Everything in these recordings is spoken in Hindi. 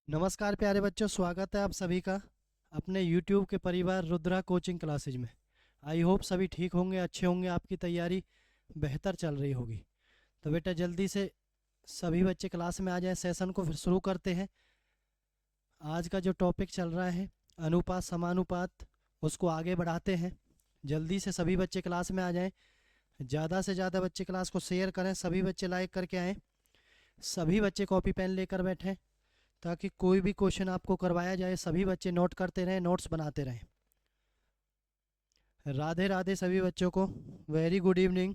नमस्कार प्यारे बच्चों, स्वागत है आप सभी का अपने YouTube के परिवार रुद्रा कोचिंग क्लासेज में। आई होप सभी ठीक होंगे, अच्छे होंगे, आपकी तैयारी बेहतर चल रही होगी। तो बेटा जल्दी से सभी बच्चे क्लास में आ जाएं, सेशन को फिर शुरू करते हैं। आज का जो टॉपिक चल रहा है अनुपात समानुपात, उसको आगे बढ़ाते हैं। जल्दी से सभी बच्चे क्लास में आ जाएं, ज़्यादा से ज़्यादा बच्चे क्लास को शेयर करें, सभी बच्चे लाइक करके आएँ, सभी बच्चे कॉपी पेन लेकर बैठें ताकि कोई भी क्वेश्चन आपको करवाया जाए सभी बच्चे नोट करते रहें, नोट्स बनाते रहें। राधे राधे सभी बच्चों को, वेरी गुड इवनिंग,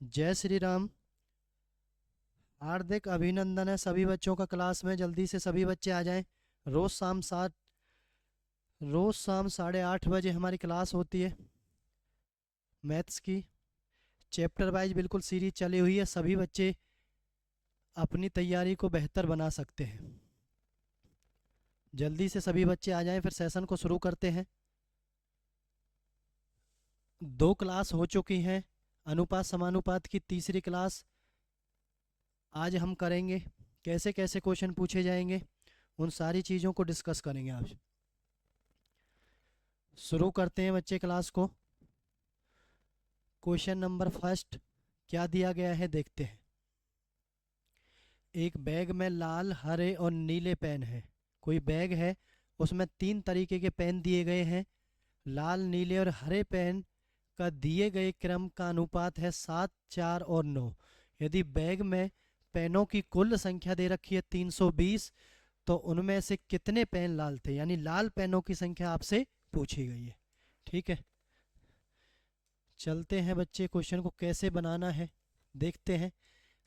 जय श्री राम, हार्दिक अभिनंदन है सभी बच्चों का क्लास में। जल्दी से सभी बच्चे आ जाएं। रोज़ शाम 8:30 बजे हमारी क्लास होती है मैथ्स की। चैप्टर वाइज बिल्कुल सीरीज चली हुई है, सभी बच्चे अपनी तैयारी को बेहतर बना सकते हैं। जल्दी से सभी बच्चे आ जाएं, फिर सेशन को शुरू करते हैं। 2 क्लास हो चुकी हैं, अनुपात समानुपात की तीसरी क्लास आज हम करेंगे। कैसे कैसे क्वेश्चन पूछे जाएंगे उन सारी चीज़ों को डिस्कस करेंगे आज। शुरू करते हैं बच्चे क्लास को। क्वेश्चन नंबर फर्स्ट क्या दिया गया है देखते हैं। एक बैग में लाल, हरे और नीले पेन है। कोई बैग है, उसमें 3 तरीके के पेन दिए गए हैं। लाल, नीले और हरे पेन का दिए गए क्रम का अनुपात है 7, 4 और 9। यदि बैग में पेनों की कुल संख्या दे रखी है 320, तो उनमें से कितने पेन लाल थे, यानी लाल पेनों की संख्या आपसे पूछी गई है। ठीक है, चलते हैं बच्चे, क्वेश्चन को कैसे बनाना है देखते हैं।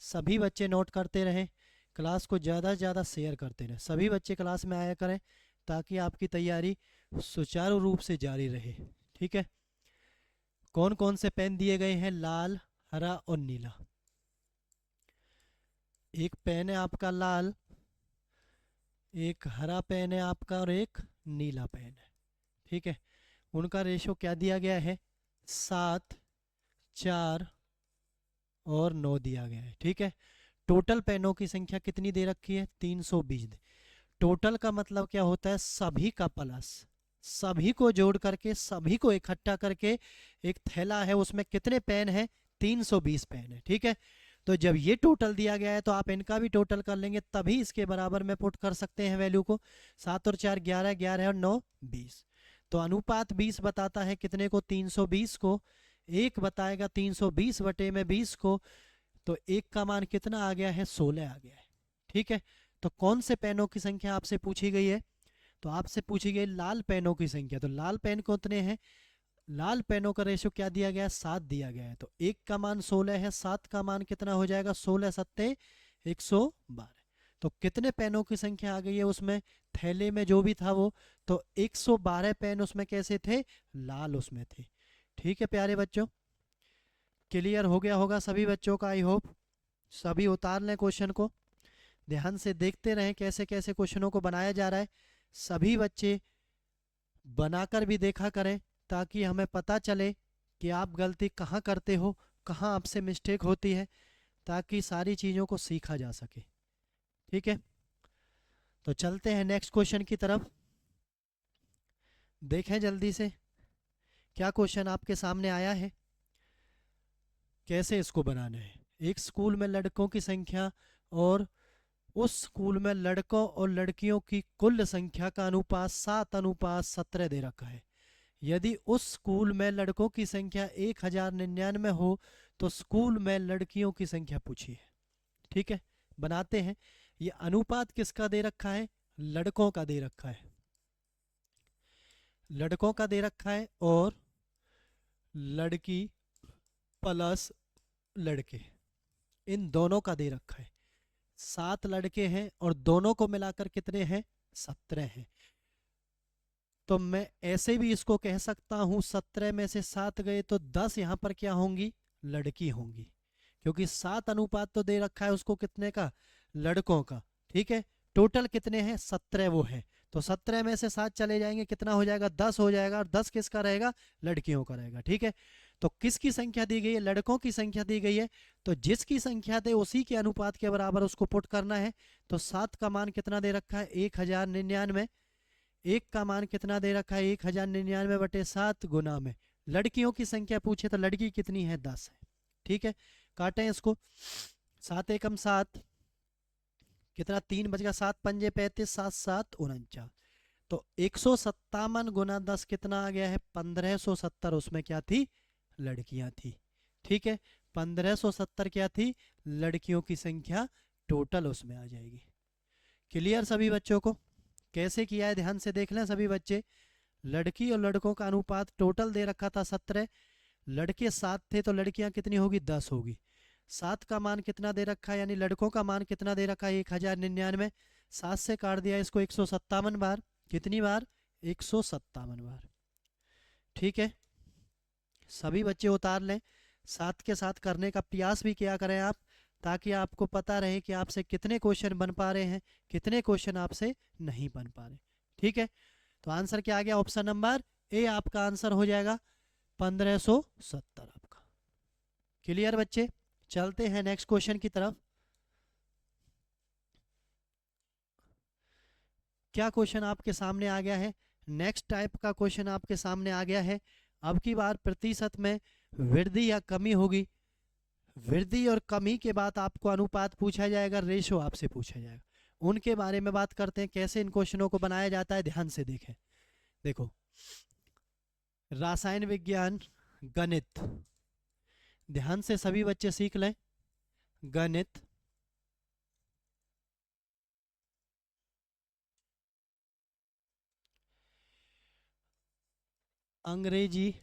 सभी बच्चे नोट करते रहें, क्लास को ज़्यादा से ज़्यादा शेयर करते रहें, सभी बच्चे क्लास में आया करें ताकि आपकी तैयारी सुचारू रूप से जारी रहे। ठीक है, कौन कौन से पेन दिए गए हैं? लाल, हरा और नीला। एक पेन है आपका लाल, एक हरा पेन है आपका और एक नीला पेन है। ठीक है, उनका रेशो क्या दिया गया है? 7, 4 और 9 दिया गया है। ठीक है, टोटल पेनों की संख्या कितनी दे रखी है? 320। टोटल का मतलब क्या होता है? सभी का प्लस, सभी को जोड़ करके, सभी को इकट्ठा करके एक थैला है, उसमें कितने पेन है? 320 पेन है। ठीक है, तो जब ये टोटल दिया गया है तो आप इनका भी टोटल कर लेंगे, तभी इसके बराबर में पुट कर सकते हैं वैल्यू को। 7 और 4 11, 11 और 9 20। तो अनुपात 20 बताता है कितने को? 320 को। एक बताएगा 320 बटे में 20 को, तो एक का मान कितना आ गया है? 16 आ गया है। ठीक है, तो कौन से पेनों की संख्या आपसे पूछी गई है? तो आपसे पूछी गई लाल पेनों की संख्या। तो लाल पेन कितने हैं? लाल पेनों का रेशो क्या दिया गया है? 7 दिया गया है। तो एक का मान 16 है, 7 का मान कितना हो जाएगा? 16 सत्ते 112। तो कितने पेनों की संख्या आ गई है उसमें? थैले में जो भी था वो, तो 112 पेन उसमें कैसे थे? लाल उसमें थे। ठीक है प्यारे बच्चों, क्लियर हो गया होगा सभी बच्चों का, आई होप। सभी उतार लें क्वेश्चन को, ध्यान से देखते रहें कैसे कैसे क्वेश्चनों को बनाया जा रहा है। सभी बच्चे बनाकर भी देखा करें ताकि हमें पता चले कि आप गलती कहाँ करते हो, कहाँ आपसे मिस्टेक होती है, ताकि सारी चीज़ों को सीखा जा सके। ठीक है, तो चलते हैं नेक्स्ट क्वेश्चन की तरफ। देखें जल्दी से क्या क्वेश्चन आपके सामने आया है, कैसे इसको बनाना है। एक स्कूल में लड़कों की संख्या और उस स्कूल में लड़कों और लड़कियों की कुल संख्या का अनुपात 7:17 दे रखा है। यदि उस स्कूल में लड़कों की संख्या 1099 हो तो स्कूल में लड़कियों की संख्या पूछी है। ठीक है, बनाते हैं। ये अनुपात किसका दे रखा है? लड़कों का दे रखा है, लड़कों का दे रखा है, और लड़की प्लस लड़के, इन दोनों का दे रखा है। 7 लड़के हैं और दोनों को मिलाकर कितने हैं? 17 हैं। तो मैं ऐसे भी इसको कह सकता हूं, 17 में से 7 गए तो 10 यहाँ पर क्या होंगी? लड़की होंगी, क्योंकि 7 अनुपात तो दे रखा है उसको कितने का? लड़कों का। ठीक है, टोटल कितने हैं? 17 वो है, तो 17 में से 7 चले जाएंगे, कितना हो जाएगा? 10 हो जाएगा। और 10 किसका रहेगा? लड़कियों का रहेगा। ठीक है, तो किसकी संख्या दी गई है? लड़कों की संख्या दी गई है। तो जिसकी संख्या दे उसी के अनुपात के बराबर उसको पुट करना है। तो 7 का मान कितना दे रखा है? 1099। 1 का मान कितना दे रखा है? 1099/7 गुना में लड़कियों की संख्या पूछे तो लड़की कितनी है? 10 है। ठीक है, काटें इसको। 7 एकम 7, कितना? 3 बच गया। 7 पंजे 35, 7 7 49। तो 157 गुना 10 कितना आ गया है? 1570। उसमें क्या थी? लड़कियां थी। ठीक है, 1570 क्या थी? लड़कियों की संख्या टोटल उसमें आ जाएगी। क्लियर सभी बच्चों को? कैसे किया है ध्यान से देख लें सभी बच्चे। लड़की और लड़कों का अनुपात टोटल दे रखा था 17, लड़के 7 थे तो लड़कियां कितनी होगी? 10 होगी। 7 का मान कितना दे रखा है, यानी लड़कों का मान कितना दे रखा है? 1099। 7 से काट दिया इसको 157 बार। कितनी बार? 157 बार। ठीक है, सभी बच्चे उतार लें। साथ के साथ करने का प्रयास भी किया करें आप, ताकि आपको पता रहे कि आपसे कितने क्वेश्चन बन पा रहे हैं, कितने क्वेश्चन आपसे नहीं बन पा रहे। ठीक है, तो आंसर क्या आ गया? ऑप्शन नंबर ए आपका आंसर हो जाएगा 1570 आपका। क्लियर बच्चे? चलते हैं नेक्स्ट क्वेश्चन की तरफ। क्या क्वेश्चन आपके सामने आ गया है? नेक्स्ट टाइप का क्वेश्चन आपके सामने आ गया है। अब की बार प्रतिशत में वृद्धि या कमी होगी। वृद्धि और कमी के बाद आपको अनुपात पूछा जाएगा, रेशो आपसे पूछा जाएगा। उनके बारे में बात करते हैं, कैसे इन क्वेश्चनों को बनाया जाता है। ध्यान से देखें। देखो, रासायन विज्ञान, गणित, ध्यान से सभी बच्चे सीख लें। गणित, अंग्रेजी,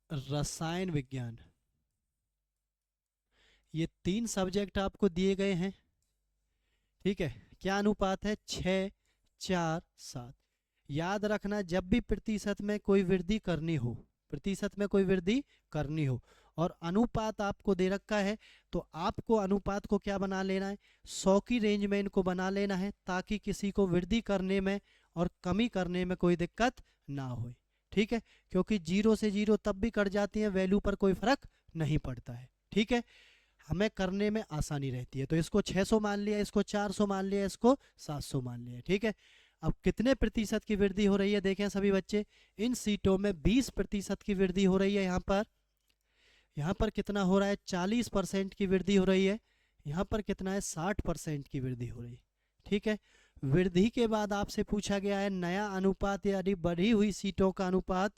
रसायन विज्ञान, ये 3 सब्जेक्ट आपको दिए गए हैं। ठीक है, क्या अनुपात है? 6 4 7। याद रखना, जब भी प्रतिशत में कोई वृद्धि करनी हो, प्रतिशत में कोई वृद्धि करनी हो और अनुपात आपको दे रखा है, तो आपको अनुपात को क्या बना लेना है? 100 की रेंज में इनको बना लेना है, ताकि किसी को वृद्धि करने में और कमी करने में कोई दिक्कत ना हो। ठीक है, क्योंकि 0 से 0 तब भी कट जाती है, वैल्यू पर कोई फर्क नहीं पड़ता है। ठीक है, हमें करने में आसानी रहती है। तो इसको 600 मान लिया, इसको 400 मान लिया, इसको 700 मान लिया। ठीक है, अब कितने प्रतिशत की वृद्धि हो रही है देखें सभी बच्चे। इन सीटों में 20% की वृद्धि हो रही है। यहाँ पर कितना हो रहा है? 40% की वृद्धि हो रही है। यहाँ पर कितना है? 60% की वृद्धि हो रही है। ठीक है, वृद्धि के बाद आपसे पूछा गया है नया अनुपात, यानी बढ़ी हुई सीटों का अनुपात,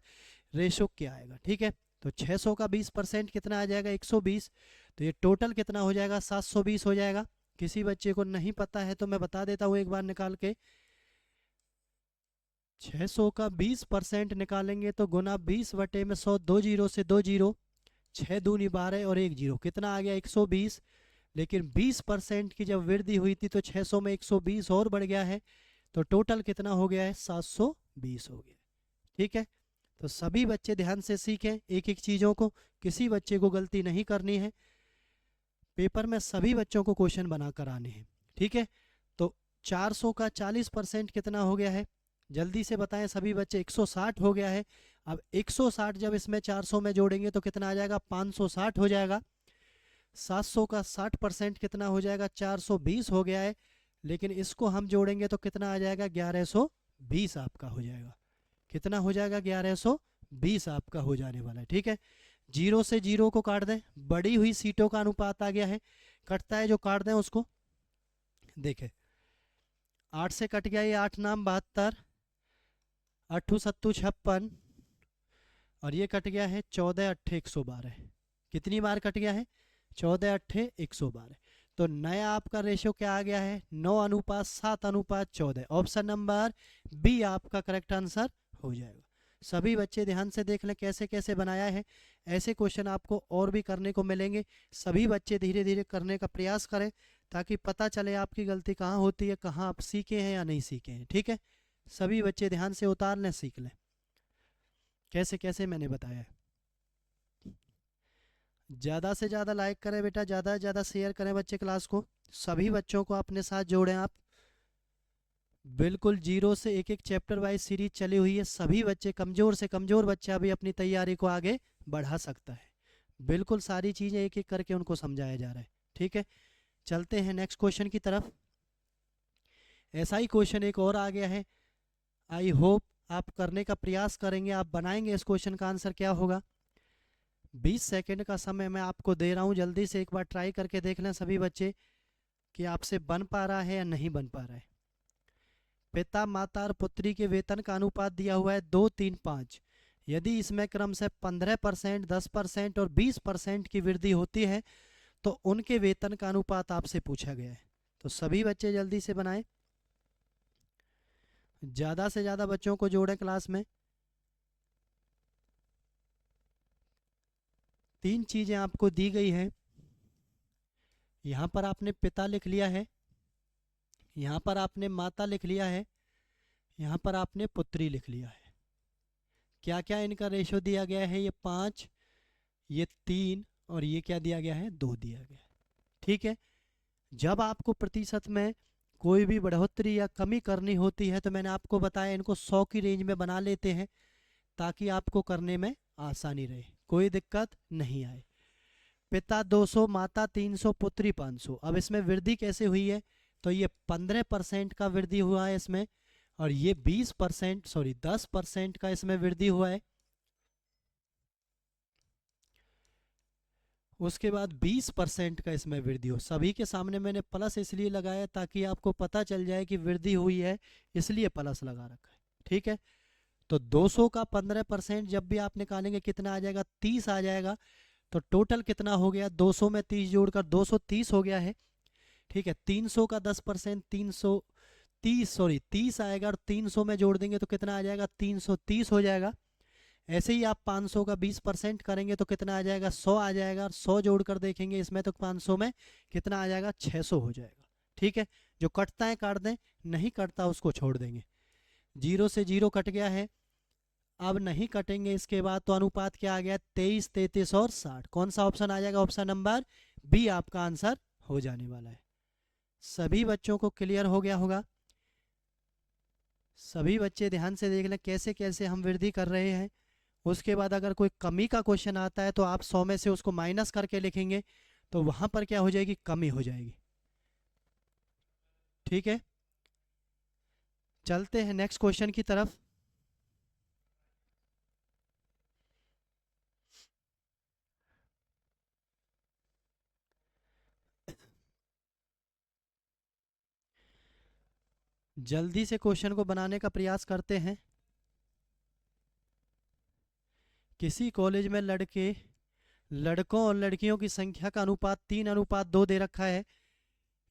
रेशो क्या आएगा। ठीक है, तो 600 का 20% कितना आ जाएगा? 120। तो ये टोटल कितना हो जाएगा? 720 हो जाएगा। किसी बच्चे को नहीं पता है तो मैं बता देता हूँ एक बार निकाल के। 600 का 20% निकालेंगे तो गुना 20/100, 2 जीरो से 2 जीरो, 6 दूनी 12 और 1 जीरो, कितना आ गया? 120। लेकिन 20% की जब वृद्धि हुई थी तो 600 में 120 और बढ़ गया है, तो टोटल कितना हो गया है? 720 हो गया। ठीक है, तो सभी बच्चे ध्यान से सीखें एक एक चीज़ों को, किसी बच्चे को गलती नहीं करनी है। पेपर में सभी बच्चों को क्वेश्चन बनाकर आने हैं। ठीक है, तो 400 का 40% कितना हो गया है? जल्दी से बताएं सभी बच्चे। 160 हो गया है। अब 160 जब इसमें 400 में जोड़ेंगे तो कितना आ जाएगा? 560 हो जाएगा। 700 का 60% कितना हो जाएगा? 420 हो गया है। लेकिन इसको हम जोड़ेंगे तो कितना आ जाएगा? 1120 आपका हो जाएगा। कितना हो जाएगा? 1120 आपका हो जाने वाला है। ठीक है, 0 से 0 को काट दें, बढ़ी हुई सीटों का अनुपात आ गया है। कटता है जो काट दें उसको। देखें, 8 से कट गया, ये 8 नाम 72, 8 सत्तू 56, और ये कट गया है 14 अट्ठे 112। कितनी बार कट गया है? 14 अट्ठे 112। तो नया आपका रेशियो क्या आ गया है? 9:7:14। ऑप्शन नंबर बी आपका करेक्ट आंसर हो जाएगा। सभी बच्चे ध्यान से देख लें कैसे कैसे बनाया है। ऐसे क्वेश्चन आपको और भी करने को मिलेंगे। सभी बच्चे धीरे धीरे करने का प्रयास करें, ताकि पता चले आपकी गलती कहाँ होती है, कहाँ आप सीखे हैं या नहीं सीखे हैं। ठीक है, सभी बच्चे ध्यान से उतार लें, सीख लें कैसे कैसे मैंने बताया है। ज़्यादा से ज़्यादा लाइक करें बेटा, ज़्यादा से ज़्यादा शेयर करें बच्चे क्लास को, सभी बच्चों को अपने साथ जोड़ें आप। बिल्कुल जीरो से एक एक चैप्टर वाइज सीरीज चली हुई है, सभी बच्चे, कमज़ोर से कमज़ोर बच्चा भी अपनी तैयारी को आगे बढ़ा सकता है। बिल्कुल सारी चीज़ें एक एक करके उनको समझाया जा रहा है। ठीक है, चलते हैं नेक्स्ट क्वेश्चन की तरफ। ऐसा ही क्वेश्चन एक और आ गया है, आई होप आप करने का प्रयास करेंगे, आप बनाएंगे इस क्वेश्चन का आंसर क्या होगा। 20 सेकंड का समय मैं आपको दे रहा हूँ, जल्दी से एक बार ट्राई करके देख लें सभी बच्चे कि आपसे बन पा रहा है या नहीं बन पा रहा है। पिता माता और पुत्री के वेतन का अनुपात दिया हुआ है 2, 3, 5। यदि इसमें क्रम से 15%, 10% और 20% की वृद्धि होती है तो उनके वेतन का अनुपात आपसे पूछा गया है। तो सभी बच्चे जल्दी से बनाएं, ज़्यादा से ज़्यादा बच्चों को जोड़ें क्लास में। 3 चीज़ें आपको दी गई हैं, यहाँ पर आपने पिता लिख लिया है, यहाँ पर आपने माता लिख लिया है, यहाँ पर आपने पुत्री लिख लिया है। क्या क्या इनका रेशो दिया गया है, ये 5, ये 3 और ये क्या दिया गया है, 2 दिया गया है। ठीक है, जब आपको प्रतिशत में कोई भी बढ़ोतरी या कमी करनी होती है तो मैंने आपको बताया इनको 100 की रेंज में बना लेते हैं ताकि आपको करने में आसानी रहे, कोई दिक्कत नहीं आए। पिता 200, माता 300, पुत्री 500। अब इसमें वृद्धि कैसे हुई है, तो ये 15% का वृद्धि हुआ है इसमें, और ये 20%, सॉरी 10% का इसमें वृद्धि हुआ है। उसके बाद 20% का इसमें वृद्धि हो। सभी के सामने मैंने प्लस इसलिए लगाया ताकि आपको पता चल जाए कि वृद्धि हुई है, इसलिए प्लस लगा रखा है। ठीक है, तो 200 का 15% जब भी आप निकालेंगे कितना आ जाएगा, 30 आ जाएगा। तो टोटल कितना हो गया, 200 में 30 जोड़कर 230 हो गया है। ठीक है, 300 का 10%, 30 आएगा, और 300 में जोड़ देंगे तो कितना आ जाएगा, 330 हो जाएगा। ऐसे ही आप 500 का 20% करेंगे तो कितना आ जाएगा, 100 आ जाएगा, और 100 जोड़कर देखेंगे इसमें तो 500 में कितना आ जाएगा, 600 हो जाएगा। ठीक है, जो कटता है काट दें, नहीं कटता उसको छोड़ देंगे। 0 से 0 कट गया है, अब नहीं कटेंगे इसके बाद, तो अनुपात क्या आ गया, 23, 33 और 60। कौन सा ऑप्शन आ जाएगा, ऑप्शन नंबर बी आपका आंसर हो जाने वाला है। सभी बच्चों को क्लियर हो गया होगा। सभी बच्चे ध्यान से देख लें कैसे कैसे हम वृद्धि कर रहे हैं। उसके बाद अगर कोई कमी का क्वेश्चन आता है तो आप 100 में से उसको माइनस करके लिखेंगे, तो वहां पर क्या हो जाएगी, कमी हो जाएगी। ठीक है, चलते हैं नेक्स्ट क्वेश्चन की तरफ। जल्दी से क्वेश्चन को बनाने का प्रयास करते हैं। किसी कॉलेज में लड़कों और लड़कियों की संख्या का अनुपात 3:2 दे रखा है।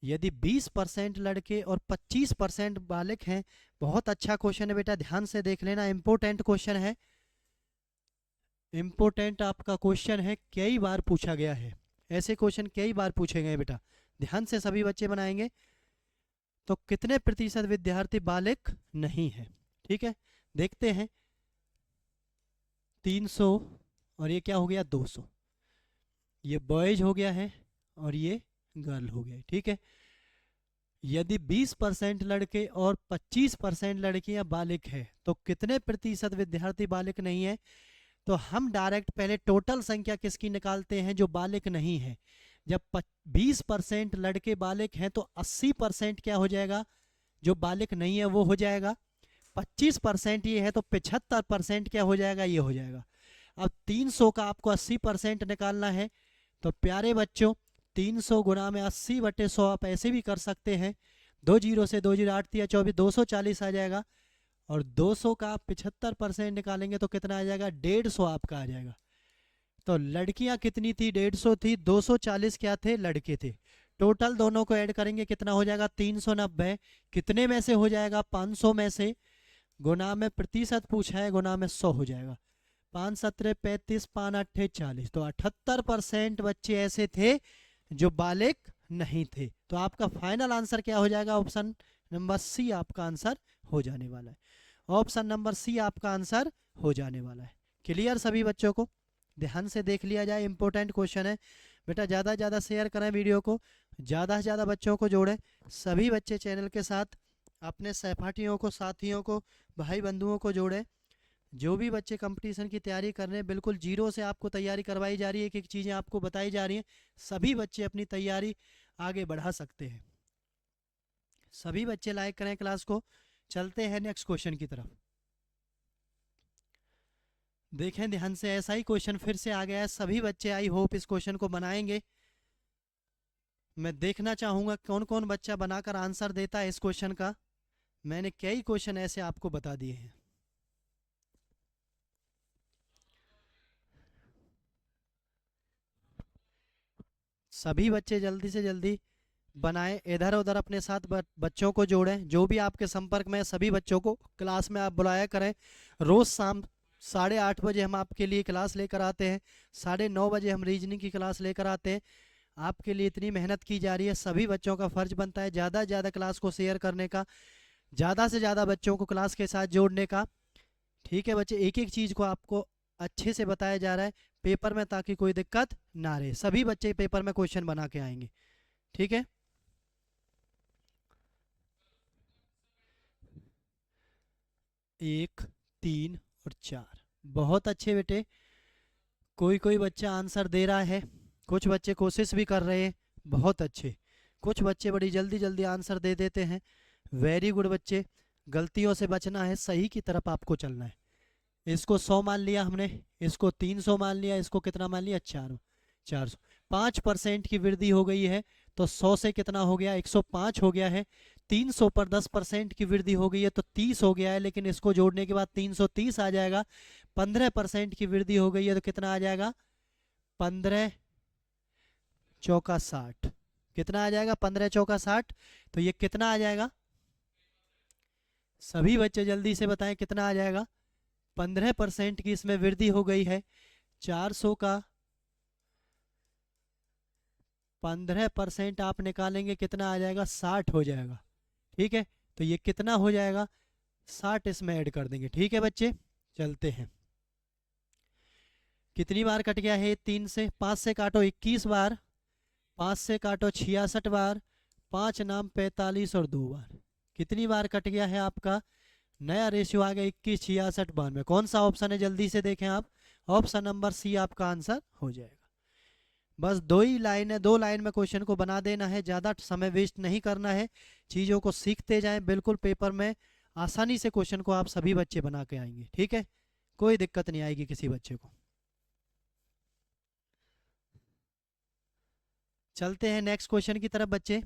यदि 20% लड़के और 25% बालिग हैं। बहुत अच्छा क्वेश्चन है बेटा, ध्यान से देख लेना, इंपॉर्टेंट क्वेश्चन है, इंपॉर्टेंट आपका क्वेश्चन है, कई बार पूछा गया है, ऐसे क्वेश्चन कई बार पूछे गए बेटा। ध्यान से सभी बच्चे बनाएंगे। तो कितने प्रतिशत विद्यार्थी बालिग नहीं है, ठीक है, देखते हैं। 300 और ये क्या हो गया, 200। ये बॉयज हो गया है और ये गर्ल हो गया, ठीक है। यदि 20% लड़के और 25% लड़कियां बालिग है तो कितने प्रतिशत विद्यार्थी बालिग नहीं है। तो हम डायरेक्ट पहले टोटल संख्या किसकी निकालते हैं, जो बालिग नहीं है। जब 20% लड़के बालिग हैं तो 80% क्या हो जाएगा, जो बालिग नहीं है वो हो जाएगा। 25% ये है तो 75% क्या हो जाएगा, ये हो जाएगा। अब 300 का आपको 80% निकालना है, तो प्यारे बच्चों 300 गुना में 80/100 आप ऐसे भी कर सकते हैं। 2 जीरो से 2 जीरो 8 दिया 24, 240 आ जाएगा। और 200 का आप 75% निकालेंगे तो कितना आ जाएगा, 150 आपका आ जाएगा। तो लड़कियां कितनी थी, 150 थी, 240 क्या थे, लड़के थे। टोटल दोनों को ऐड करेंगे कितना हो जाएगा, 390। कितने में से हो जाएगा, 500 में से। गुना में प्रतिशत पूछा है, गुना में 100 हो जाएगा। 5 17 35, 5 8 40। तो 78% बच्चे ऐसे थे जो बालिग नहीं थे। तो आपका फाइनल आंसर क्या हो जाएगा, ऑप्शन नंबर सी आपका आंसर हो जाने वाला है। ऑप्शन नंबर सी आपका आंसर हो जाने वाला है। क्लियर सभी बच्चों को। ध्यान से देख लिया जाए, इंपॉर्टेंट क्वेश्चन है बेटा। ज़्यादा से ज़्यादा शेयर करें वीडियो को, ज़्यादा से ज़्यादा बच्चों को जोड़ें। सभी बच्चे चैनल के साथ अपने सहपाठियों को, साथियों को, भाई बंधुओं को जोड़ें। जो भी बच्चे कंपटीशन की तैयारी कर रहे हैं, बिल्कुल जीरो से आपको तैयारी करवाई जा रही है, एक एक चीज़ें आपको बताई जा रही हैं। सभी बच्चे अपनी तैयारी आगे बढ़ा सकते हैं। सभी बच्चे लाइक करें क्लास को। चलते हैं नेक्स्ट क्वेश्चन की तरफ। देखें ध्यान से, ऐसा ही क्वेश्चन फिर से आ गया है। सभी बच्चे आई होप इस क्वेश्चन को बनाएंगे। मैं देखना चाहूंगा कौन कौन बच्चा बनाकर आंसर देता है इस क्वेश्चन का। मैंने कई क्वेश्चन ऐसे आपको बता दिए हैं। सभी बच्चे जल्दी से जल्दी बनाएं, इधर उधर अपने साथ बच्चों को जोड़ें। जो भी आपके संपर्क में है, सभी बच्चों को क्लास में आप बुलाया करें। रोज़ शाम 8:30 बजे हम आपके लिए क्लास लेकर आते हैं। 9:30 बजे हम रीजनिंग की क्लास लेकर आते हैं। आपके लिए इतनी मेहनत की जा रही है, सभी बच्चों का फ़र्ज बनता है ज़्यादा से ज़्यादा क्लास को शेयर करने का, ज़्यादा से ज़्यादा बच्चों को क्लास के साथ जोड़ने का। ठीक है बच्चे, एक एक चीज़ को आपको अच्छे से बताया जा रहा है पेपर में, ताकि कोई दिक्कत ना रहे। सभी बच्चे पेपर में क्वेश्चन बना के आएंगे। ठीक है, 1, 3 और 4। बहुत अच्छे बेटे। कोई कोई बच्चा आंसर दे रहा है, कुछ बच्चे कोशिश भी कर रहे हैं। बहुत अच्छे। कुछ बच्चे बड़ी जल्दी जल्दी आंसर दे देते हैं। वेरी गुड बच्चे। गलतियों से बचना है, सही की तरफ आपको चलना है। इसको 100 मान लिया हमने, इसको 300 मान लिया, इसको कितना मान लिया, 400। 5% की वृद्धि हो गई है, तो 100 से कितना हो गया, 105 हो गया है। 300 पर 10% की वृद्धि हो गई है तो 30 हो गया है, लेकिन इसको जोड़ने के बाद 330 आ जाएगा। 15% की वृद्धि हो गई है तो कितना आ जाएगा, 15 चौका 60। कितना आ जाएगा, 15 चौका 60। तो ये कितना आ जाएगा, सभी बच्चे जल्दी से बताएं कितना आ जाएगा। 15% की इसमें वृद्धि हो गई है। 400 का 15% आप निकालेंगे कितना आ जाएगा, 60 हो जाएगा। ठीक है, तो ये कितना हो जाएगा, 60 इसमें ऐड कर देंगे। ठीक है बच्चे, चलते हैं। कितनी बार कट गया है, 3 से 5 से काटो 21 बार, 5 से काटो 66 बार, 5 नाम 45 और 2 बार। कितनी बार कट गया है आपका, नया रेशियो आ गया 21, 66, 92। कौन सा ऑप्शन है, जल्दी से देखें आप। ऑप्शन नंबर सी आपका आंसर हो जाएगा। बस 2 ही लाइन है, 2 लाइन में क्वेश्चन को बना देना है, ज़्यादा समय वेस्ट नहीं करना है। चीज़ों को सीखते जाएं, बिल्कुल पेपर में आसानी से क्वेश्चन को आप सभी बच्चे बना के आएंगे। ठीक है, कोई दिक्कत नहीं आएगी किसी बच्चे को। चलते हैं नेक्स्ट क्वेश्चन की तरफ बच्चे।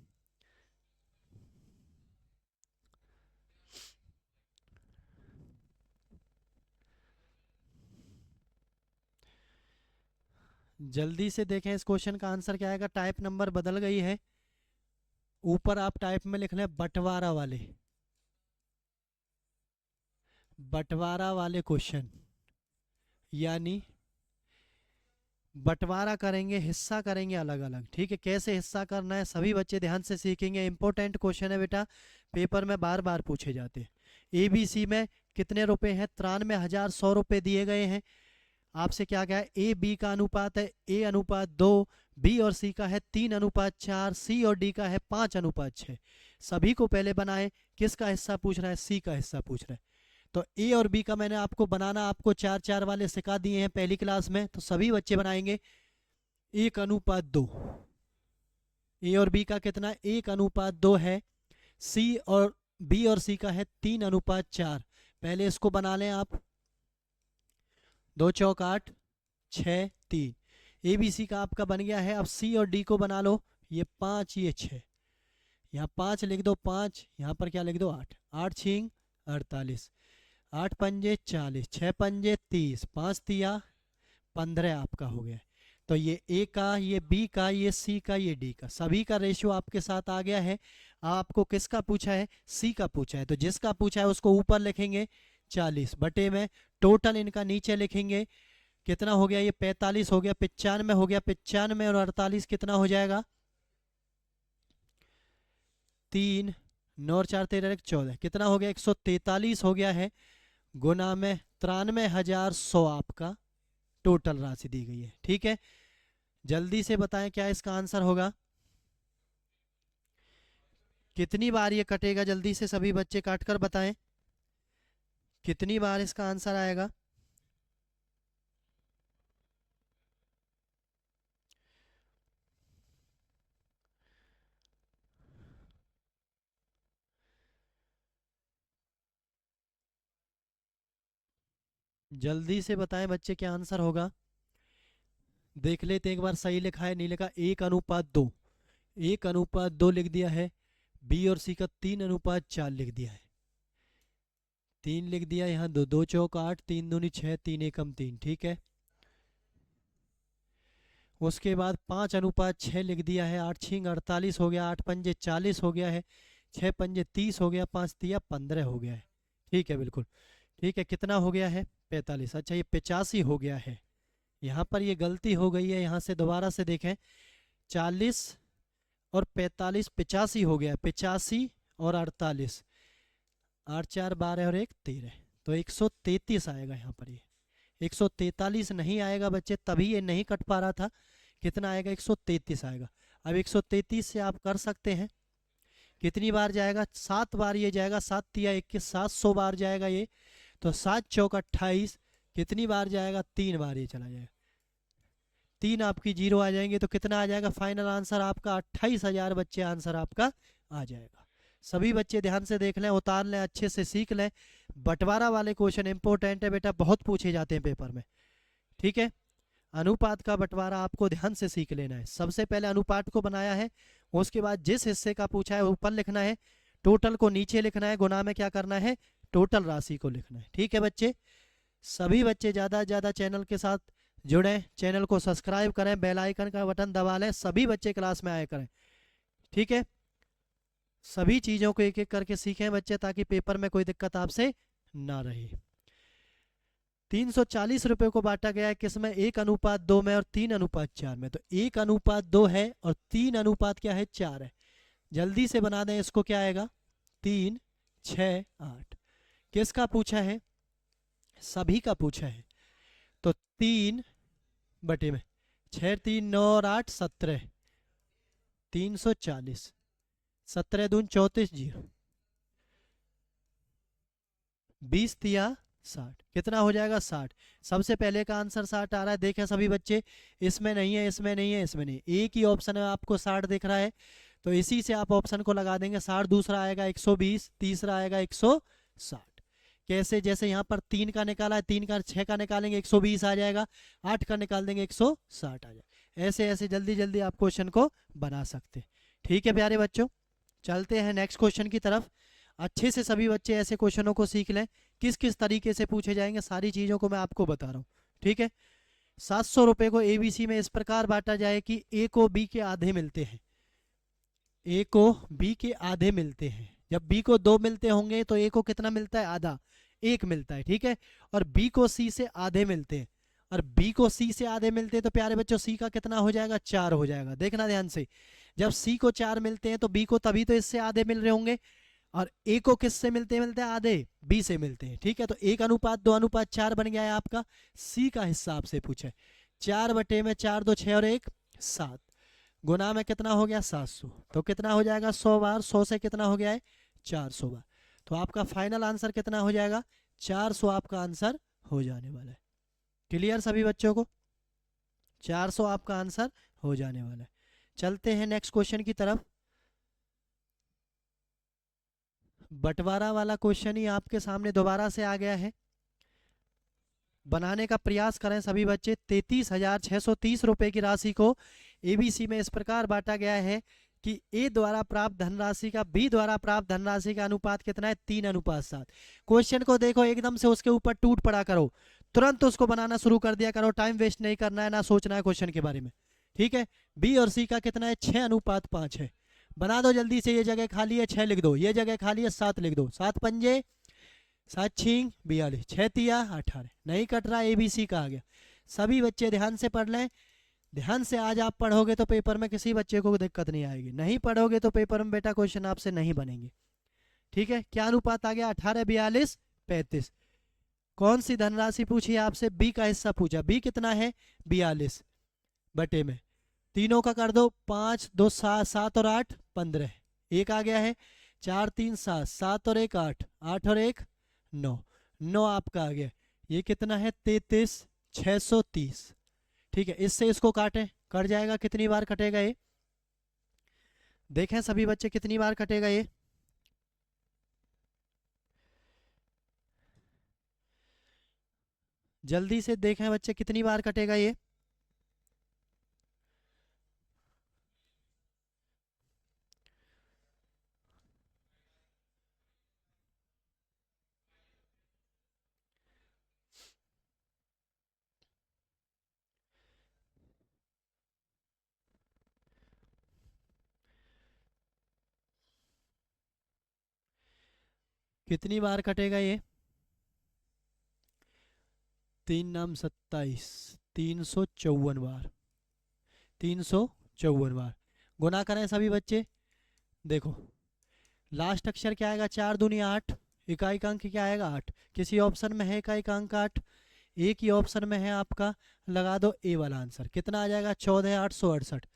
जल्दी से देखें इस क्वेश्चन का आंसर क्या आएगा। टाइप नंबर बदल गई है, ऊपर आप टाइप में लिख लें बंटवारा वाले, बंटवारा वाले क्वेश्चन। यानी बंटवारा करेंगे, हिस्सा करेंगे अलग अलग। ठीक है, कैसे हिस्सा करना है सभी बच्चे ध्यान से सीखेंगे। इंपॉर्टेंट क्वेश्चन है बेटा, पेपर में बार बार पूछे जाते हैं। ABC में कितने रुपए हैं, 93,100 रुपये दिए गए हैं। आपसे क्या क्या है, A B का अनुपात है A:2, B और C का है 3:4, C और D का है 5:6। सभी को पहले बनाए, किसका हिस्सा पूछ रहा है, C का हिस्सा पूछ रहा है। तो A और B का मैंने आपको बनाना, आपको 4-4 वाले सिखा दिए हैं पहली क्लास में, तो सभी बच्चे बनाएंगे 1:2। A और B का कितना, 1:2 है। C और B और C का है 3:4। पहले इसको बना लें आप, 2 चौक 8, 6, 3। ABC का आपका बन गया है। अब C और D को बना लो, ये 5, ये 6। यहाँ 5 लिख दो, 5 यहाँ पर क्या लिख दो, 8। 8 छींग 48, 8 पंजे 40, 6 पंजे 30, 5 तिया 15 आपका हो गया। तो ये A का, ये B का, ये C का, ये D का, सभी का रेशियो आपके साथ आ गया है। आपको किसका पूछा है, C का पूछा है, तो जिसका पूछा है उसको ऊपर लिखेंगे 40 बटे में, टोटल इनका नीचे लिखेंगे। कितना हो गया, ये 45 हो गया, 95 हो गया। 95 और 48 कितना हो जाएगा, 3, 9 और 4 13 14, कितना हो गया, 143 हो गया है। गुना में 93,100 आपका टोटल राशि दी गई है। ठीक है, जल्दी से बताएं क्या इसका आंसर होगा। कितनी बार ये कटेगा, जल्दी से सभी बच्चे काट कर बताएं कितनी बार इसका आंसर आएगा। जल्दी से बताएं बच्चे क्या आंसर होगा। देख लेते एक बार, सही लिखा है नहीं लिखा। 1:2, 1:2 लिख दिया है। बी और सी का 3:4 लिख दिया है। 3 लिख दिया यहाँ, 2 2 चौक 8, 3 दूनी 6, 3 एकम 3। ठीक है, उसके बाद 5:6 लिख दिया है। 8 6 48 हो गया, 8 पंजे 40 हो गया है, 6 पंजे 30 हो गया, 5 तिया 15 हो गया है। ठीक है, बिल्कुल ठीक है। कितना हो गया है? 45। अच्छा, ये 85 हो गया है। यहाँ पर ये गलती हो गई है, यहाँ से दोबारा से देखें। 40 और 45, 85 हो गया। 85 और 48, 8 4 12 और 1 13, तो 133 आएगा यहाँ पर। ये 143 नहीं आएगा बच्चे, तभी ये नहीं कट पा रहा था। कितना आएगा? 133 आएगा। अब 133 से आप कर सकते हैं कितनी बार जाएगा? 7 बार ये जाएगा। 7 तिया 21, 700 बार जाएगा ये। तो 7 चौक 28, कितनी बार जाएगा? 3 बार ये चला जाएगा। 3 आपकी जीरो आ जाएंगे, तो कितना आ जाएगा फाइनल आंसर आपका? 28,000 बच्चे आंसर आपका आ जाएगा। सभी बच्चे ध्यान से देख लें, उतार लें, अच्छे से सीख लें। बंटवारा वाले क्वेश्चन इंपॉर्टेंट है बेटा, बहुत पूछे जाते हैं पेपर में। ठीक है, अनुपात का बंटवारा आपको ध्यान से सीख लेना है। सबसे पहले अनुपात को बनाया है, उसके बाद जिस हिस्से का पूछा है ऊपर लिखना है, टोटल को नीचे लिखना है, गुना में क्या करना है? टोटल राशि को लिखना है। ठीक है बच्चे, सभी बच्चे ज़्यादा से ज़्यादा चैनल के साथ जुड़ें, चैनल को सब्सक्राइब करें, बेल आइकन का बटन दबा लें, सभी बच्चे क्लास में आए करें। ठीक है, सभी चीज़ों को एक एक करके सीखें बच्चे, ताकि पेपर में कोई दिक्कत आपसे ना रहे। 340 रुपये को बांटा गया है किसमें? 1:2 में और 3:4 में। तो 1:2 है और 3 क्या है? 4 है। जल्दी से बना दें इसको, क्या आएगा? 3 6 8। किसका पूछा है? सभी का पूछा है। तो 3 बटे में 6 3 9 और 8 17, 340। 17 दून 34, 0 20 तिया 60, कितना हो जाएगा? 60। सबसे पहले का आंसर 60 आ रहा है। देखें सभी बच्चे, इसमें नहीं है, इसमें नहीं है, इसमें नहीं, एक ही ऑप्शन है आपको 60 दिख रहा है, तो इसी से आप ऑप्शन को लगा देंगे। 60 दूसरा आएगा 120, तीसरा आएगा 160। कैसे? जैसे यहाँ पर 3 का निकाला है, 3 का 6 का निकालेंगे 120 आ जाएगा, 8 का निकाल देंगे 160 आ जाएगा। ऐसे ऐसे जल्दी जल्दी आप क्वेश्चन को बना सकते। ठीक है प्यारे बच्चों, चलते हैं नेक्स्ट क्वेश्चन की तरफ। अच्छे से सभी बच्चे ऐसे क्वेश्चनों को सीख लें, किस किस तरीके से पूछे जाएंगे, सारी चीज़ों को मैं आपको बता रहा हूँ। ठीक है, 700 रुपये को ABC में इस प्रकार बांटा जाए कि A को B के आधे मिलते हैं। A को B के आधे मिलते हैं। जब B को 2 मिलते होंगे तो A को कितना मिलता है? आधा, 1 मिलता है। ठीक है, और B को C से आधे मिलते हैं, और B को C से आधे मिलते हैं, तो प्यारे बच्चों C का कितना हो जाएगा? 4 हो जाएगा। देखना ध्यान से, जब C को 4 मिलते हैं तो B को तभी तो इससे आधे मिल रहे होंगे, और A को किससे मिलते मिलते हैं? आधे B से मिलते हैं। ठीक है, तो 1:2:4 बन गया है आपका। C का हिस्सा आपसे पूछे, 4 बटे में 4 2 6 और 1 7, गुना में कितना हो गया? 700, तो कितना हो जाएगा? 100 बार। 100 से कितना हो गया है? 400 बार। तो आपका फाइनल आंसर कितना हो जाएगा? 400 आपका आंसर हो जाने वाला है। क्लियर सभी बच्चों को? 400 आपका आंसर हो जाने वाला है। चलते हैं नेक्स्ट क्वेश्चन की तरफ। बंटवारा वाला क्वेश्चन ही आपके सामने दोबारा से आ गया है, बनाने का प्रयास करें सभी बच्चे। 33,630 रुपए की राशि को ABC में इस प्रकार बांटा गया है कि A द्वारा प्राप्त धनराशि का B द्वारा प्राप्त धनराशि का अनुपात कितना है? 3:7। क्वेश्चन को देखो, एकदम से उसके ऊपर टूट पड़ा करो, तुरंत उसको बनाना शुरू कर दिया करो, टाइम वेस्ट नहीं करना है, ना सोचना है क्वेश्चन के बारे में। ठीक है, B और C का कितना है? 6:5 है। बना दो जल्दी से, ये जगह खाली है 6 लिख दो, ये जगह खाली है 7 लिख दो। 7 पंजे 7 6 42, 6 तिया 18, नहीं कट रहा, ABC का आ गया। सभी बच्चे ध्यान से पढ़ लें, ध्यान से आज आप पढ़ोगे तो पेपर में किसी बच्चे को दिक्कत नहीं आएगी, नहीं पढ़ोगे तो पेपर में बेटा क्वेश्चन आपसे नहीं बनेंगे। ठीक है, क्या अनुपात आ गया? 18 42 35। कौन सी धनराशि पूछी है आपसे? बी का हिस्सा पूछा। बी कितना है? 42 बटे में तीनों का कर दो, 5 2 7, 7 और 8 15, एक आ गया है, 4 3 7, 7 और 1 8, 8 और 1 9, 9 आपका आ गया। ये कितना है? 33 630। ठीक है, इससे इसको काटें, कट जाएगा। कितनी बार कटेगा ये? देखें सभी बच्चे कितनी बार कटेगा ये? जल्दी से देखें बच्चे कितनी बार कटेगा ये? कितनी बार कटेगा ये? 3 नाम 27, 354 बार, 354 बार। गुना करें सभी बच्चे। देखो लास्ट अक्षर क्या आएगा? 4 दूनी 8, इकाई का अंक क्या आएगा? 8। किसी ऑप्शन में है इकाई का अंक 8? एक ही ऑप्शन में है आपका, लगा दो ए वाला आंसर। कितना आ जाएगा? 14,868।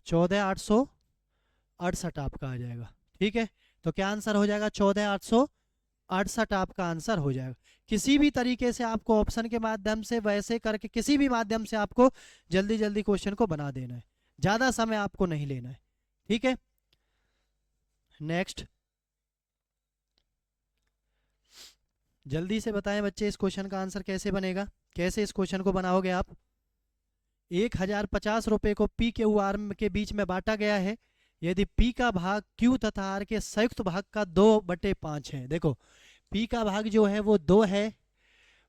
14,868 आपका आ जाएगा। ठीक है, तो क्या आंसर हो जाएगा? 14,868 आपका आंसर हो जाएगा। किसी भी तरीके से आपको ऑप्शन के माध्यम से, वैसे करके किसी भी माध्यम से आपको जल्दी जल्दी क्वेश्चन को बना देना है, ज्यादा समय आपको नहीं लेना है। ठीक है, नेक्स्ट। जल्दी से बताएं बच्चे इस क्वेश्चन का आंसर कैसे बनेगा, कैसे इस क्वेश्चन को बनाओगे आप? 1,050 रुपए को पी के आर के बीच में बांटा गया है। यदि पी का भाग क्यू तथा आर के संयुक्त भाग का 2/5 है। देखो पी का भाग जो है वो 2 है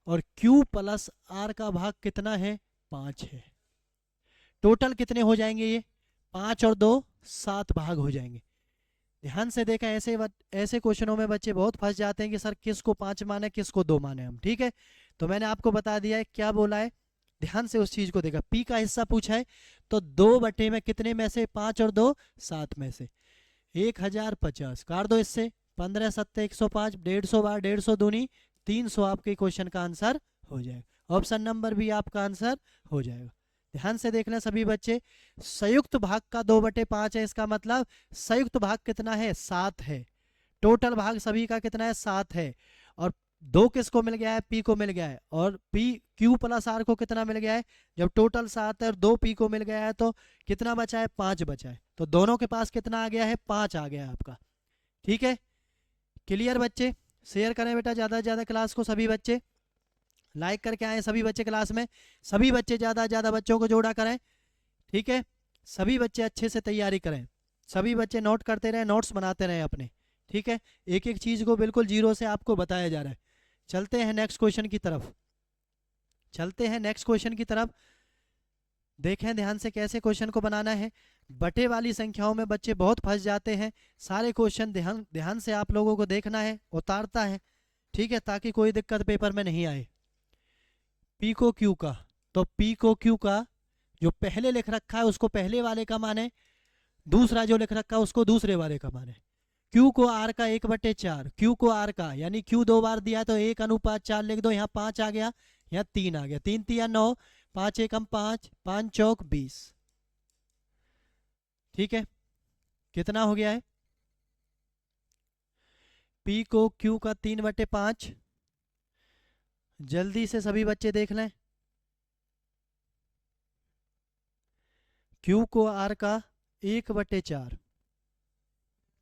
और क्यू प्लस आर का भाग कितना है? 5 है। टोटल कितने हो जाएंगे ये? 5 और 2 7 भाग हो जाएंगे। ध्यान से देखा, ऐसे क्वेश्चनों में बच्चे बहुत फंस जाते हैं कि सर किसको 5 माने किसको 2 माने हम। ठीक है, तो मैंने आपको बता दिया है क्या बोला है, ध्यान से उस चीज को देखा। पी का हिस्सा पूछा है तो 2 बटे में कितने में से? 5 और 2 7 में से 1,050 काट दो इससे, 15 7 105, 150 बार 150 दूनी 300 आपके क्वेश्चन का आंसर हो जाएगा। ऑप्शन नंबर भी आपका आंसर हो जाएगा। ध्यान से देखना सभी बच्चे, संयुक्त भाग का 2/5 है, इसका मतलब संयुक्त भाग कितना है? 7 है। टोटल भाग सभी का कितना है? 7 है। और 2 किसको मिल गया है? पी को मिल गया है। और पी क्यू प्लस आर को कितना मिल गया है? जब टोटल 7 है और 2 पी को मिल गया है तो कितना बचा है? 5 बचा है। तो दोनों के पास कितना आ गया है? 5 आ गया है आपका। ठीक है, क्लियर बच्चे? शेयर करें बेटा ज़्यादा से ज़्यादा क्लास को, सभी बच्चे लाइक करके आए सभी बच्चे क्लास में, सभी बच्चे ज़्यादा से ज़्यादा बच्चों को जोड़ा करें। ठीक है, सभी बच्चे अच्छे से तैयारी करें, सभी बच्चे नोट करते रहें, नोट्स बनाते रहें अपने। ठीक है, एक एक चीज़ को बिल्कुल जीरो से आपको बताया जा रहा है। चलते हैं नेक्स्ट क्वेश्चन की तरफ, चलते हैं नेक्स्ट क्वेश्चन की तरफ। देखें ध्यान से कैसे क्वेश्चन को बनाना है। बटे वाली संख्याओं में बच्चे बहुत फंस जाते हैं। सारे क्वेश्चन ध्यान ध्यान से आप लोगों को देखना है, उतारता है। ठीक है, ताकि कोई दिक्कत पेपर में नहीं आए। पी को क्यू का, तो पी को क्यू का जो पहले लिख रखा है उसको पहले वाले का माने, दूसरा जो लिख रखा है उसको दूसरे वाले का माने। क्यू को आर का 1/4, क्यू को आर का, यानी क्यू 2 बार दिया है तो 1:4 लिख दो। यहाँ 5 आ गया, यहाँ 3 आ गया, 3 3 9, 5 एकम 5, 5 चौक 20। ठीक है, कितना हो गया है? पी को क्यू का 3/5। जल्दी से सभी बच्चे देख लें। क्यू को आर का 1/4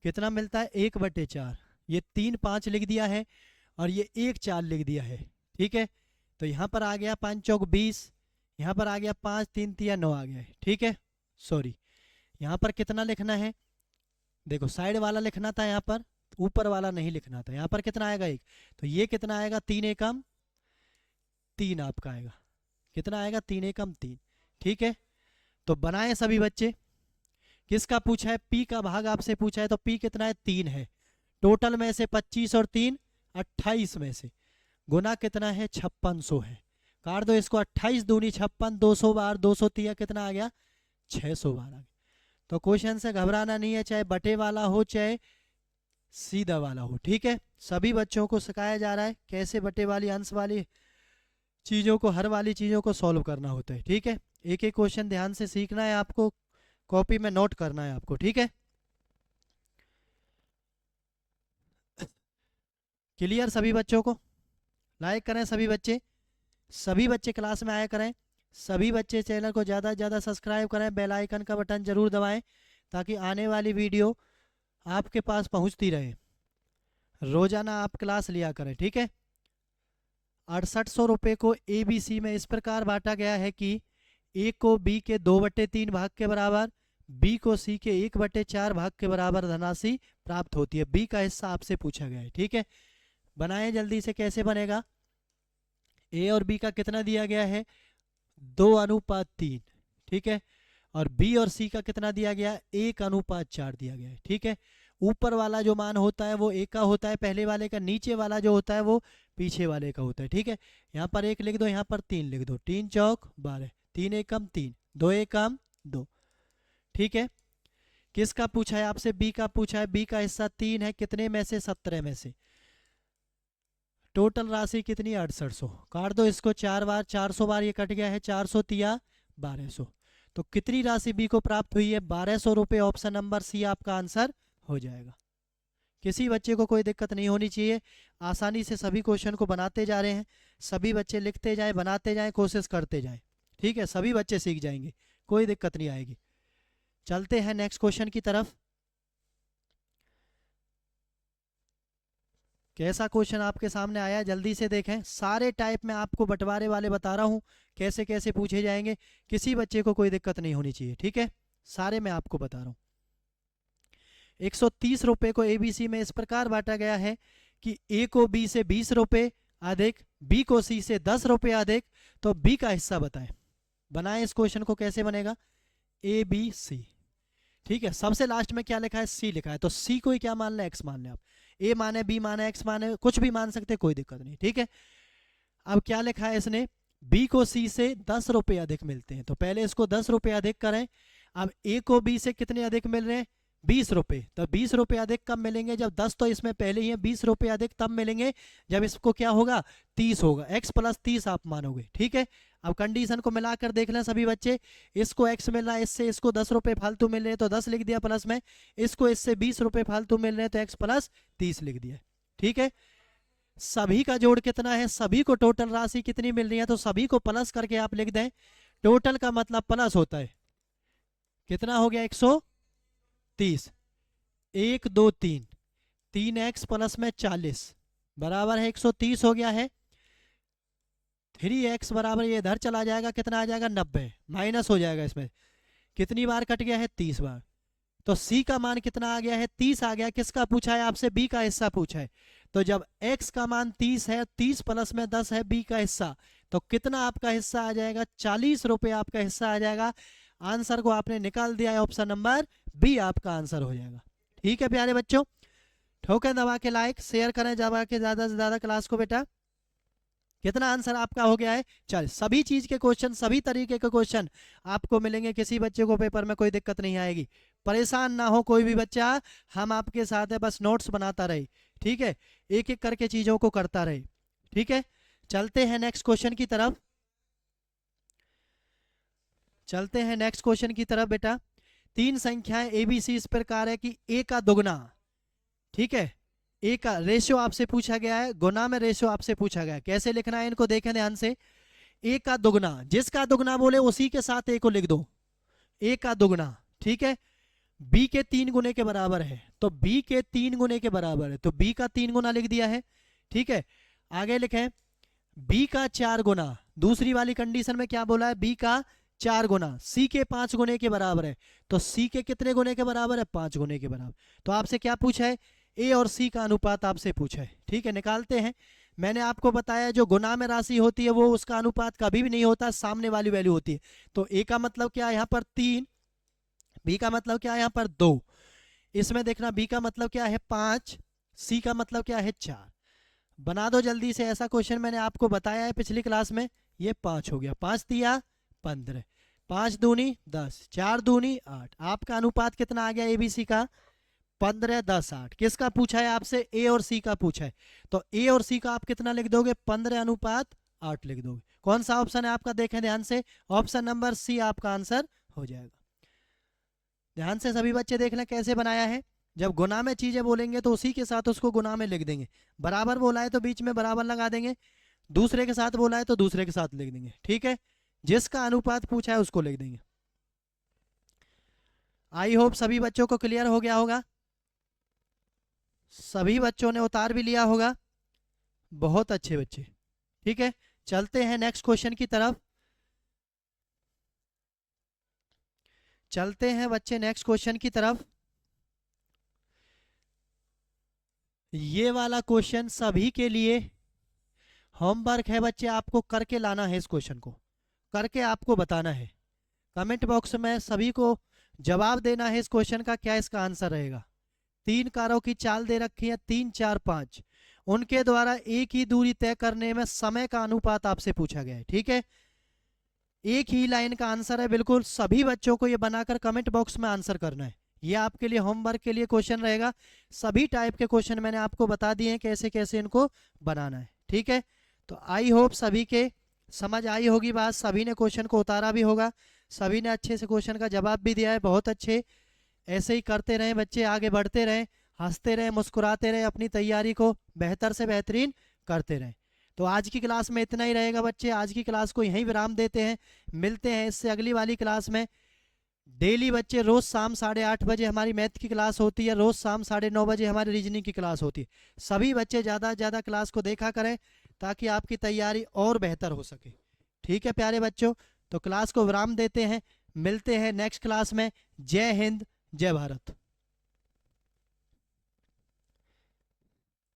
कितना मिलता है? 1/4। ये 3 5 लिख दिया है और ये 1 4 लिख दिया है। ठीक है, तो यहाँ पर आ गया 5 चौक 20, यहाँ पर आ गया 5 3 3 9 आ गया है। ठीक है, सॉरी, यहाँ पर कितना लिखना है? देखो साइड वाला लिखना था, यहाँ पर ऊपर वाला नहीं लिखना था। यहाँ पर कितना आएगा? 1, तो ये कितना आएगा? 3 एकम 3 आपका आएगा। कितना आएगा? 3 एकम 3। ठीक है, तो बनाए सभी बच्चे। किसका पूछा है? पी का भाग आपसे पूछा है, तो पी कितना है? 3 है। टोटल में से 25 और 3 28 में से गुना कितना है? 5600 है। काट दो इसको, 28 दूनी 56, 200 बार 200 तिया कितना आ गया? 600 बार आ गया। तो क्वेश्चन से घबराना नहीं है, चाहे बटे वाला हो चाहे सीधा वाला हो। ठीक है, सभी बच्चों को सिखाया जा रहा है कैसे बटे वाली अंश वाली चीज़ों को, हर वाली चीज़ों को सॉल्व करना होता है। ठीक है, एक एक क्वेश्चन ध्यान से सीखना है आपको, कॉपी में नोट करना है आपको। ठीक है, क्लियर सभी बच्चों को? लाइक करें सभी बच्चे क्लास में आया करें, सभी बच्चे चैनल को ज़्यादा से ज़्यादा सब्सक्राइब करें, बेल आइकन का बटन ज़रूर दबाएं ताकि आने वाली वीडियो आपके पास पहुंचती रहे। रोज़ाना आप क्लास लिया करें। ठीक है, 6800 रुपये को ABC में इस प्रकार बांटा गया है कि A को B के 2/3 भाग के बराबर, B को C के 1/4 भाग के बराबर धनराशि प्राप्त होती है। B का हिस्सा आपसे पूछा गया है। ठीक है, बनाएं जल्दी से, कैसे बनेगा? A और B का कितना दिया गया है? 2:3। ठीक है, और B और C का कितना दिया गया? 1:4 दिया गया है। ठीक है, ऊपर वाला जो मान होता है वो 1 का होता है पहले वाले का, नीचे वाला जो होता है वो पीछे वाले का होता है। ठीक है, यहाँ पर 1 लिख दो, यहाँ पर 3 लिख दो। 3 चौक 12, 3 एकम 3, 2 एकम 2। ठीक है, किसका पूछा है आपसे? B का पूछा है। B का हिस्सा 3 है, कितने में से? 17 में से। टोटल राशि कितनी? 6800। काट दो इसको 4 बार, 400 बार ये कट गया है, 400 तिया 1200। तो कितनी राशि B को प्राप्त हुई है? 1200 रुपये। ऑप्शन नंबर C आपका आंसर हो जाएगा। किसी बच्चे को कोई दिक्कत नहीं होनी चाहिए, आसानी से सभी क्वेश्चन को बनाते जा रहे हैं, सभी बच्चे लिखते जाएं, बनाते जाएं, कोशिश करते जाएं। ठीक है, सभी बच्चे सीख जाएंगे, कोई दिक्कत नहीं आएगी। चलते हैं नेक्स्ट क्वेश्चन की तरफ। कैसा क्वेश्चन आपके सामने आया जल्दी से देखें। सारे टाइप में आपको बंटवारे वाले बता रहा हूँ कैसे कैसे पूछे जाएंगे, किसी बच्चे को कोई दिक्कत नहीं होनी चाहिए। ठीक है, सारे मैं आपको बता रहा हूँ। 130 रुपये को ABC में इस प्रकार बांटा गया है कि A को B से 20 रुपये अधिक, B को C से 10 रुपये अधिक, तो B का हिस्सा बताएं। बनाएं इस क्वेश्चन को, कैसे बनेगा? ABC। ठीक है, सबसे लास्ट में क्या लिखा है? C लिखा है, तो C को ही क्या मान लें? X मान लें आप। A माने, B माने, X माने, कुछ भी मान सकते, कोई दिक्कत नहीं। ठीक है, अब क्या लिखा है इसने? B को C से 10 रुपये अधिक मिलते हैं, तो पहले इसको 10 रुपये अधिक करें। अब A को B से कितने अधिक मिल रहे हैं? 20 रुपये। तो 20 रुपये अधिक कब मिलेंगे? जब 10 तो इसमें पहले ही है, 20 रुपये अधिक तब मिलेंगे जब इसको क्या होगा? 30 होगा। X + 30 आप मानोगे। ठीक है, अब कंडीशन को मिलाकर देख लें सभी बच्चे। इसको X मिल रहा है, इससे इसको 10 रुपये फालतू मिल रहे हैं तो 10 लिख दिया प्लस में, इसको इससे 20 रुपये फालतू मिल रहे हैं तो X + 30 लिख दिया। ठीक है, सभी का जोड़ कितना है? सभी को टोटल राशि कितनी मिल रही है? तो सभी को प्लस करके आप लिख दें। टोटल का मतलब प्लस होता है। कितना हो गया? 130। 1 2 3, 3x प्लस में 40 बराबर है 130 हो गया है। 3x बराबर, ये इधर चला जाएगा, कितना आ जाएगा? 90, माइनस हो जाएगा। इसमें कितनी बार कट गया है? 30 बार। तो C का मान कितना आ गया है? 30 आ गया। किसका पूछा है आपसे? B का हिस्सा पूछा है। तो जब x का मान 30 है, 30 प्लस में 10 है B का हिस्सा, तो कितना आपका हिस्सा आ जाएगा? 40 रुपये आपका हिस्सा आ जाएगा। आंसर को आपने निकाल दिया है, ऑप्शन नंबर B आपका आंसर हो जाएगा। ठीक है प्यारे बच्चों, ठोकर दबा के लाइक शेयर करें, दबा के ज़्यादा से ज़्यादा क्लास को। बेटा कितना आंसर आपका हो गया है? चल, सभी चीज़ के क्वेश्चन, सभी तरीके के क्वेश्चन आपको मिलेंगे, किसी बच्चे को पेपर में कोई दिक्कत नहीं आएगी। परेशान ना हो कोई भी बच्चा, हम आपके साथ है, बस नोट्स बनाता रहे। ठीक है, एक एक करके चीज़ों को करता रहे। ठीक है, चलते हैं नेक्स्ट क्वेश्चन की तरफ। चलते हैं नेक्स्ट क्वेश्चन की तरफ। बेटा 3 संख्याएं ABC इस प्रकार है कि A का दुगना, ठीक है, A का रेशियो आपसे पूछा गया है, गुना में रेशियो आपसे पूछा गया है। कैसे लिखना है इनको देखें ध्यान से। A का दुगना, जिसका दुगना बोले उसी के साथ A को लिख दो। A का दुगना, ठीक है, B के 3 गुने के बराबर है, तो B के 3 गुने के बराबर है, तो B का 3 गुना लिख दिया है। ठीक है, आगे लिखें B का 4 गुना, दूसरी वाली कंडीशन में क्या बोला है? B का 4 गुना, C के 5 गुने के बराबर है, तो C के कितने गुने के बराबर है? 5 गुने के बराबर। तो आपसे क्या पूछा है? A और C का अनुपात आपसे पूछा है। ठीक है, निकालते हैं। मैंने आपको बताया जो गुना में राशि होती है वो उसका अनुपात कभी भी नहीं होता, सामने वाली वैल्यू होती है। तो A का मतलब क्या है यहाँ पर? 3, B का मतलब क्या है यहाँ पर? 2। इसमें देखना B का मतलब क्या है? 5, C का मतलब क्या है? 4। बना दो जल्दी से, ऐसा क्वेश्चन मैंने आपको बताया है पिछली क्लास में। ये 5 हो गया, 5 तिया 15, 5 दूनी 10, 4 दूनी 8। आपका अनुपात कितना आ गया ABC का? 15, 10, 8। किसका पूछा है आपसे? ए और सी का पूछा है। तो ए और सी का आप कितना लिख दोगे? 15:8 लिख दोगे। कौन सा ऑप्शन है आपका? देखें ध्यान से, ऑप्शन नंबर सी आपका आंसर हो जाएगा। ध्यान से सभी बच्चे देख लें कैसे बनाया है। जब गुना में चीजें बोलेंगे तो उसी के साथ उसको गुना में लिख देंगे। बराबर बोला है तो बीच में बराबर लगा देंगे, दूसरे के साथ बोला है तो दूसरे के साथ लिख देंगे। ठीक है, जिसका अनुपात पूछा है उसको लिख देंगे। आई होप सभी बच्चों को क्लियर हो गया होगा, सभी बच्चों ने उतार भी लिया होगा। बहुत अच्छे बच्चे। ठीक है, चलते हैं नेक्स्ट क्वेश्चन की तरफ। चलते हैं बच्चे नेक्स्ट क्वेश्चन की तरफ। ये वाला क्वेश्चन सभी के लिए होमवर्क है बच्चे, आपको करके लाना है। इस क्वेश्चन को करके आपको बताना है। कमेंट बॉक्स में सभी को जवाब देना है इस क्वेश्चन का, क्या इसका आंसर रहेगा। 3 कारों की चाल दे रखी है, 3, 4, 5। उनके द्वारा एक ही दूरी तय करने में समय का अनुपात आपसे पूछा गया है। ठीक है, एक ही लाइन का आंसर है बिल्कुल। सभी बच्चों को ये बनाकर कमेंट बॉक्स में आंसर करना है। ये आपके लिए होमवर्क के लिए क्वेश्चन रहेगा। सभी टाइप के क्वेश्चन मैंने आपको बता दिए हैं कैसे कैसे इनको बनाना है। ठीक है, तो आई होप सभी के समझ आई होगी बात, सभी ने क्वेश्चन को उतारा भी होगा, सभी ने अच्छे से क्वेश्चन का जवाब भी दिया है। बहुत अच्छे, ऐसे ही करते रहें बच्चे, आगे बढ़ते रहें, हंसते रहें, मुस्कुराते रहें, अपनी तैयारी को बेहतर से बेहतरीन करते रहें। तो आज की क्लास में इतना ही रहेगा बच्चे। आज की क्लास को यहीं विराम देते हैं, मिलते हैं इससे अगली वाली क्लास में। डेली बच्चे रोज शाम 8:30 बजे हमारी मैथ की क्लास होती है, रोज शाम 9:30 बजे हमारी रीजनिंग की क्लास होती है। सभी बच्चे ज़्यादा से ज़्यादा क्लास को देखा करें ताकि आपकी तैयारी और बेहतर हो सके। ठीक है प्यारे बच्चों, तो क्लास को विराम देते हैं, मिलते हैं नेक्स्ट क्लास में। जय हिंद, जय भारत।